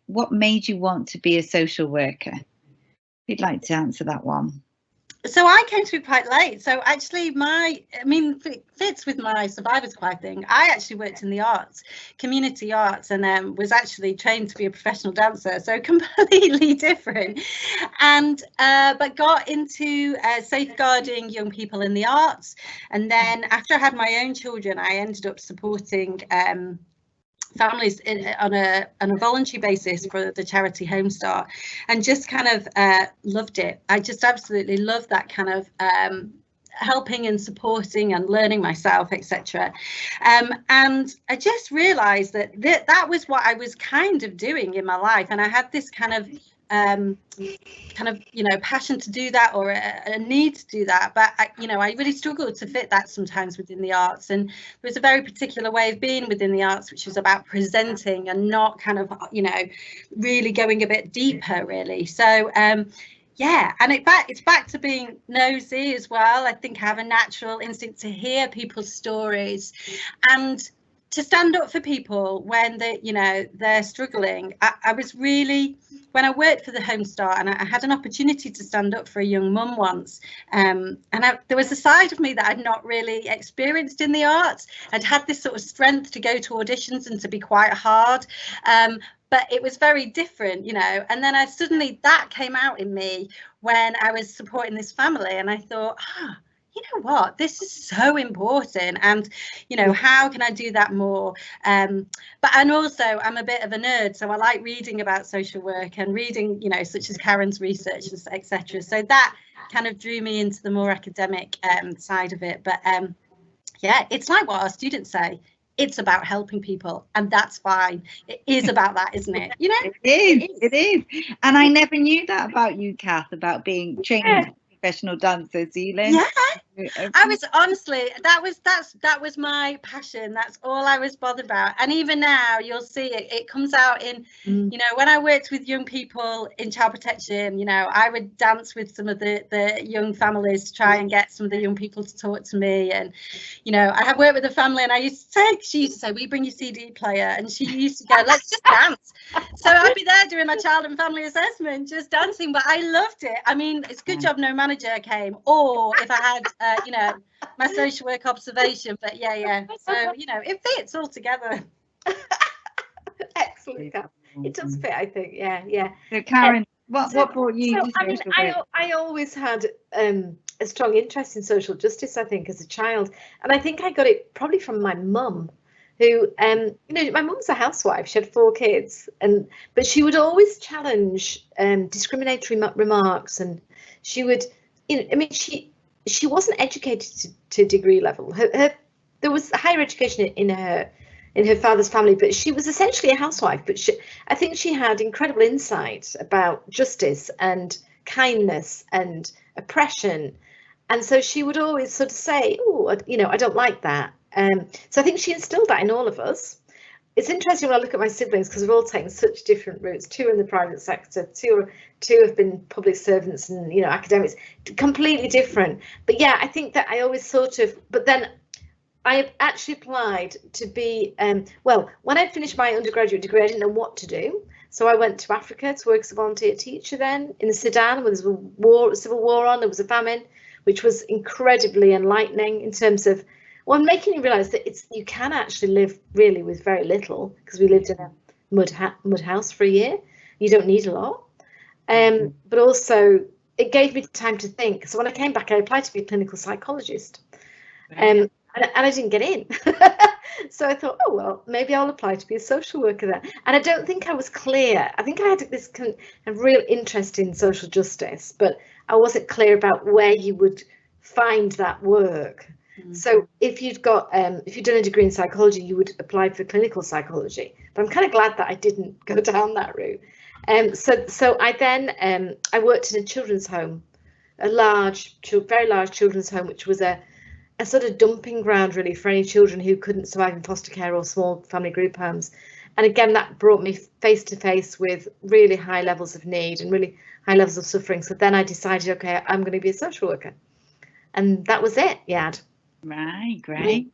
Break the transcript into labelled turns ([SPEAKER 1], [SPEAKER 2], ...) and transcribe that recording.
[SPEAKER 1] what made you want to be a social worker? If you'd like to answer that one.
[SPEAKER 2] So I came to it quite late. So actually it fits with my survivor's choir thing. I actually worked in the arts, community arts, and was actually trained to be a professional dancer. So completely different. And but got into safeguarding young people in the arts. And then after I had my own children, I ended up supporting families on a voluntary basis for the charity Home Start, and just kind of loved it. I just absolutely loved that kind of helping and supporting and learning myself, etc. And I just realized that that was what I was kind of doing in my life, and I had this kind of passion to do that, or a need to do that, but I really struggled to fit that sometimes within the arts. And there was a very particular way of being within the arts, which was about presenting and not kind of really going a bit deeper, really. So yeah, and it's back to being nosy as well. I think I have a natural instinct to hear people's stories and to stand up for people when they're struggling. I was really, when I worked for the Home Start, and I had an opportunity to stand up for a young mum once, and there was a side of me that I'd not really experienced in the arts. I'd had this sort of strength to go to auditions and to be quite hard, but it was very different, and then that came out in me when I was supporting this family, and I thought, you know what, this is so important, and how can I do that more? And also I'm a bit of a nerd, so I like reading about social work and reading such as Karen's research, etc. So that kind of drew me into the more academic side of it. But yeah, it's like what our students say, it's about helping people, and that's fine. It is about that, isn't it?
[SPEAKER 1] It is. And I never knew that about you, Cath, about being trained professional dancers. So you learned.
[SPEAKER 2] I was honestly, that was my passion. That's all I was bothered about. And even now, you'll see it comes out in when I worked with young people in child protection, I would dance with some of the young families to try and get some of the young people to talk to me. And I have worked with a family, and she used to say, "We bring your CD player," and she used to go, "Let's just dance." So I'd be there doing my child and family assessment, just dancing. But I loved it. I mean, it's a good job no manager came, or if I had my social work observation. But yeah, so it fits all together.
[SPEAKER 3] Excellent. It does fit, I think. Yeah.
[SPEAKER 1] So Karen, what brought you to social work?
[SPEAKER 3] I always had a strong interest in social justice, I think, as a child, and I think I got it probably from my mum, who my mum's a housewife. She had 4 kids, but she would always challenge discriminatory remarks, and she would she wasn't educated to degree level. There was higher education in her father's family, but she was essentially a housewife. But I think she had incredible insight about justice and kindness and oppression, and so she would always sort of say, "Oh, I don't like that." So I think she instilled that in all of us. It's interesting when I look at my siblings, because we've all taken such different routes. 2 in the private sector, two have been public servants and academics, completely different. But yeah, I think that I always but then I actually applied to be when I finished my undergraduate degree, I didn't know what to do, so I went to Africa to work as a volunteer teacher then in the Sudan, where there was a civil war on. There was a famine, which was incredibly enlightening in terms of making you realise that you can actually live really with very little, because we lived in a mud house for a year. You don't need a lot, but also it gave me time to think. So when I came back, I applied to be a clinical psychologist, and I didn't get in. So I thought, oh well, maybe I'll apply to be a social worker there. And I don't think I was clear. I think I had this kind of real interest in social justice, but I wasn't clear about where you would find that work. So if you'd done a degree in psychology, you would apply for clinical psychology. But I'm kind of glad that I didn't go down that route. So I then I worked in a children's home, very large children's home, which was a sort of dumping ground really for any children who couldn't survive in foster care or small family group homes. And again, that brought me face to face with really high levels of need and really high levels of suffering. So then I decided, okay, I'm going to be a social worker, and that was it. Yeah.
[SPEAKER 1] Right, great.